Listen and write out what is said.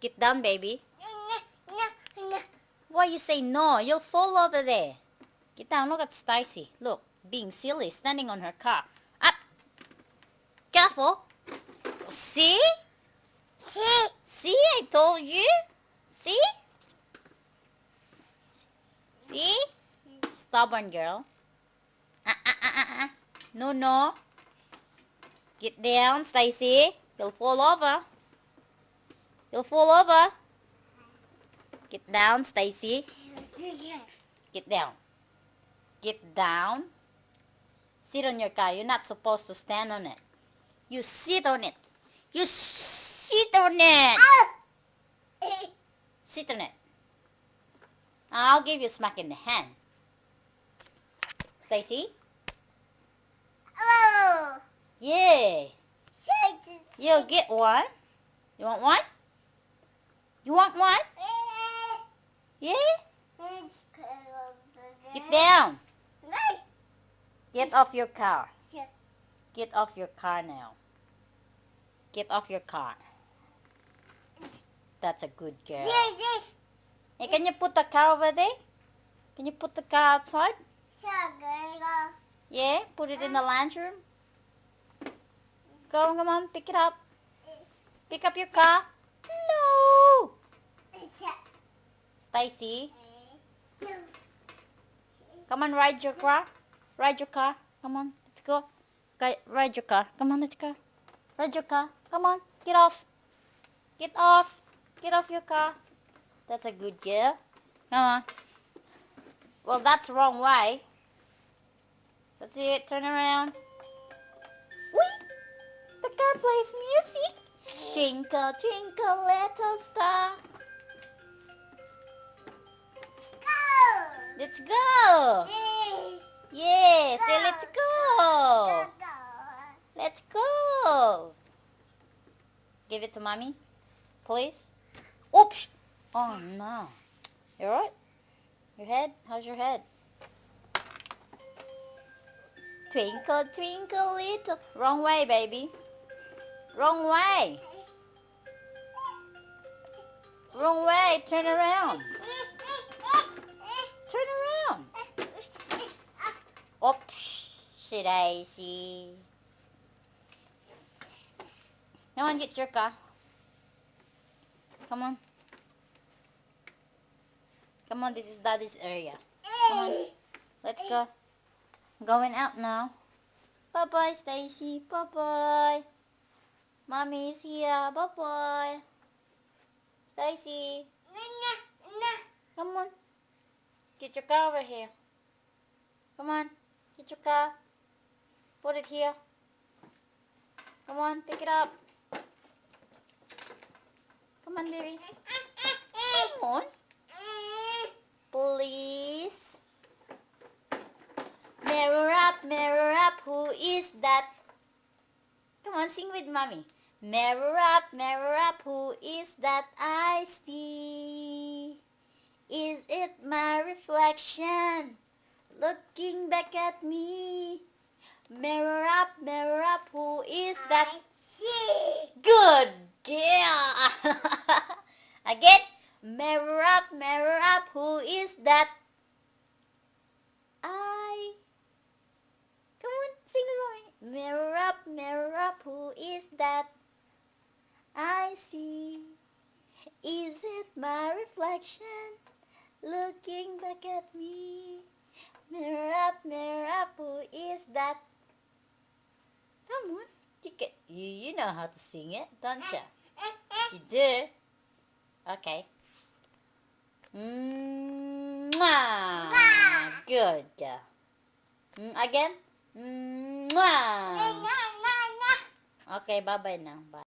Get down, baby. Why you say no? You'll fall over there. Get down. Look at Stacy. Look, being silly, standing on her car. Up. Careful. See? See, I told you. See? See? Stubborn girl. No, no. Get down, Stacy. You'll fall over. You'll fall over. Get down, Stacy. Get down. Get down. Sit on your car. You're not supposed to stand on it. You sit on it. You sit on it. Sit on it. I'll give you a smack in the hand. Stacy? Oh. Yeah. You'll get one. You want one? You want one? Yeah? Get down. Get off your car. Get off your car now. Get off your car. That's a good girl. Hey, can you put the car over there? Can you put the car outside? Yeah? Put it in the lounge room? Come on, pick it up. Pick up your car. No! Stacy, come on, ride your car. Ride your car. Come on, let's go. Ride your car. Come on, let's go. Ride your car. Come on, get off. Get off. Get off your car. That's a good girl. Come on. Well, that's the wrong way. That's it. Turn around. Whee! The car plays music. Twinkle, twinkle, little star. Let's go. Yeah, say let's go. Let's go. Give it to mommy, please. Oops. Oh no. You alright? Your head? How's your head? Twinkle, twinkle, little. Wrong way, baby. Wrong way. Wrong way. Turn around. Turn around. Oops. Daisy. Come on, get your car. Come on. Come on, this is Daddy's area. Come on. Let's go. Going out now. Bye-bye, Stacy. Bye-bye. Mommy is here. Bye-bye. Stacy. Come on. Get your car over here. Come on. Get your car. Put it here. Come on, pick it up. Come on, baby. Come on. Please. Mirror up, who is that? Come on, sing with mommy. Mirror up, who is that I see? Is it my reflection looking back at me? Mirror up, who is that? I see. Good girl. Again. Mirror up, who is that? I. Come on, sing along. Mirror up, who is that? I see. Is it my reflection looking back at me? Mirror up, who is that? Come on, you know how to sing it, don't you? You do? Okay. Mwah. Good girl. Again. Mwah. Okay, bye-bye now. Bye.